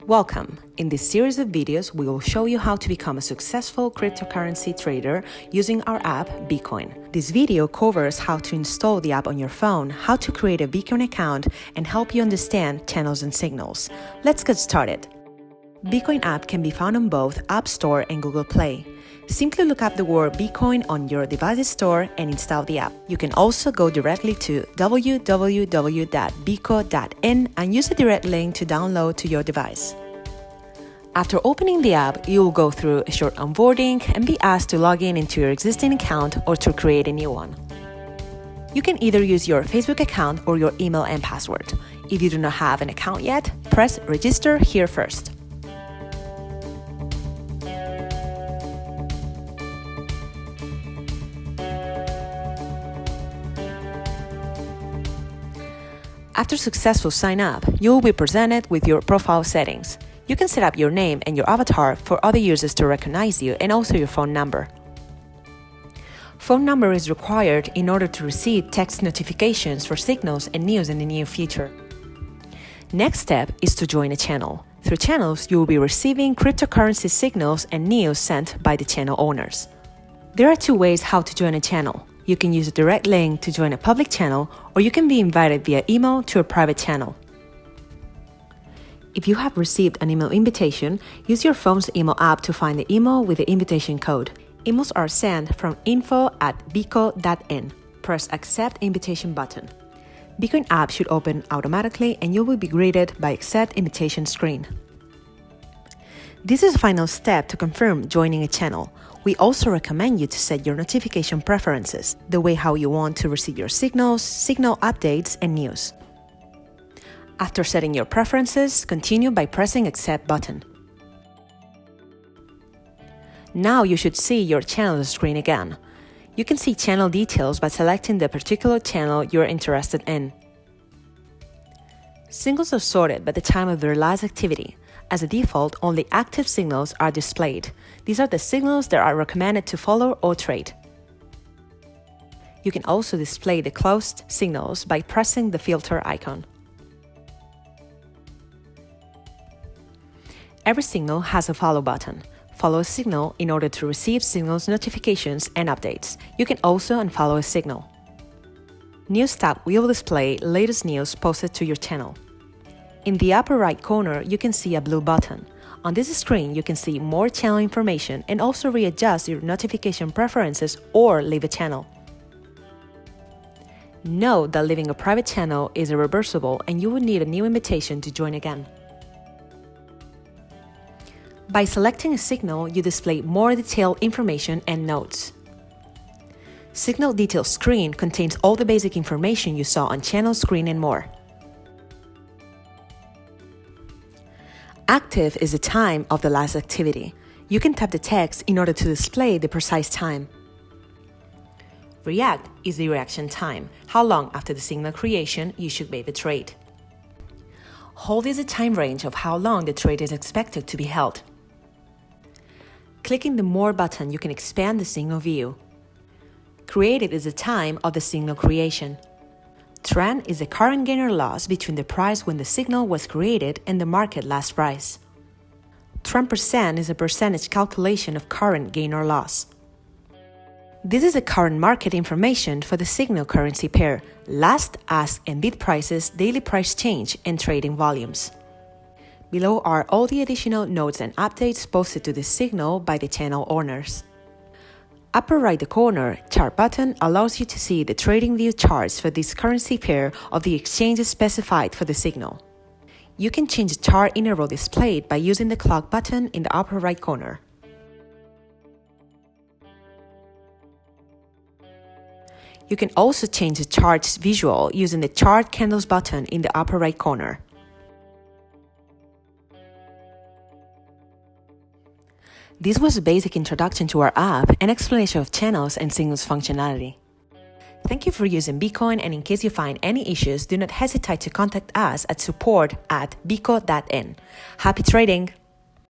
Welcome! In this series of videos, we will show you how to become a successful cryptocurrency trader using our app, Beacoin. This video covers how to install the app on your phone, how to create a Beacoin account, and help you understand channels and signals. Let's get started. Beacoin app can be found on both App Store and Google Play. Simply look up the word Beacoin on your device's store and install the app. You can also go directly to www.beaco.in and use the direct link to download to your device. After opening the app, you will go through a short onboarding and be asked to log in into your existing account or to create a new one. You can either use your Facebook account or your email and password. If you do not have an account yet, press register here first. After successful sign up, you will be presented with your profile settings. You can set up your name and your avatar for other users to recognize you and also your phone number. Phone number is required in order to receive text notifications for signals and news in the near future. Next step is to join a channel. Through channels, you will be receiving cryptocurrency signals and news sent by the channel owners. There are two ways how to join a channel. You can use a direct link to join a public channel, or you can be invited via email to a private channel. If you have received an email invitation, use your phone's email app to find the email with the invitation code. Emails are sent from info@beaco.in. Press Accept Invitation button. Beacoin app should open automatically and you will be greeted by Accept Invitation screen. This is the final step to confirm joining a channel. We also recommend you to set your notification preferences, the way how you want to receive your signals, signal updates, and news. After setting your preferences, continue by pressing Accept button. Now you should see your channel screen again. You can see channel details by selecting the particular channel you're interested in. Signals are sorted by the time of their last activity. As a default, only active signals are displayed. These are the signals that are recommended to follow or trade. You can also display the closed signals by pressing the filter icon. Every signal has a follow button. Follow a signal in order to receive signals, notifications, and updates. You can also unfollow a signal. News tab will display latest news posted to your channel. In the upper right corner, you can see a blue button. On this screen, you can see more channel information and also readjust your notification preferences or leave a channel. Note that leaving a private channel is irreversible and you will need a new invitation to join again. By selecting a signal, you display more detailed information and notes. Signal Details screen contains all the basic information you saw on channel screen and more. Active is the time of the last activity. You can tap the text in order to display the precise time. React is the reaction time, how long after the signal creation you should make the trade. Hold is the time range of how long the trade is expected to be held. Clicking the More button, you can expand the signal view. Created is the time of the signal creation. Trend is the current gain or loss between the price when the signal was created and the market last price. Trend percent is a percentage calculation of current gain or loss. This is the current market information for the signal currency pair, last, ask, and bid prices, daily price change, and trading volumes. Below are all the additional notes and updates posted to this signal by the channel owners. Upper right corner, Chart button allows you to see the TradingView charts for this currency pair of the exchanges specified for the signal. You can change the chart interval displayed by using the clock button in the upper right corner. You can also change the chart's visual using the Chart Candles button in the upper right corner. This was a basic introduction to our app and explanation of channels and signals functionality. Thank you for using Beacoin, and in case you find any issues, do not hesitate to contact us at support@beaco.in. Happy trading!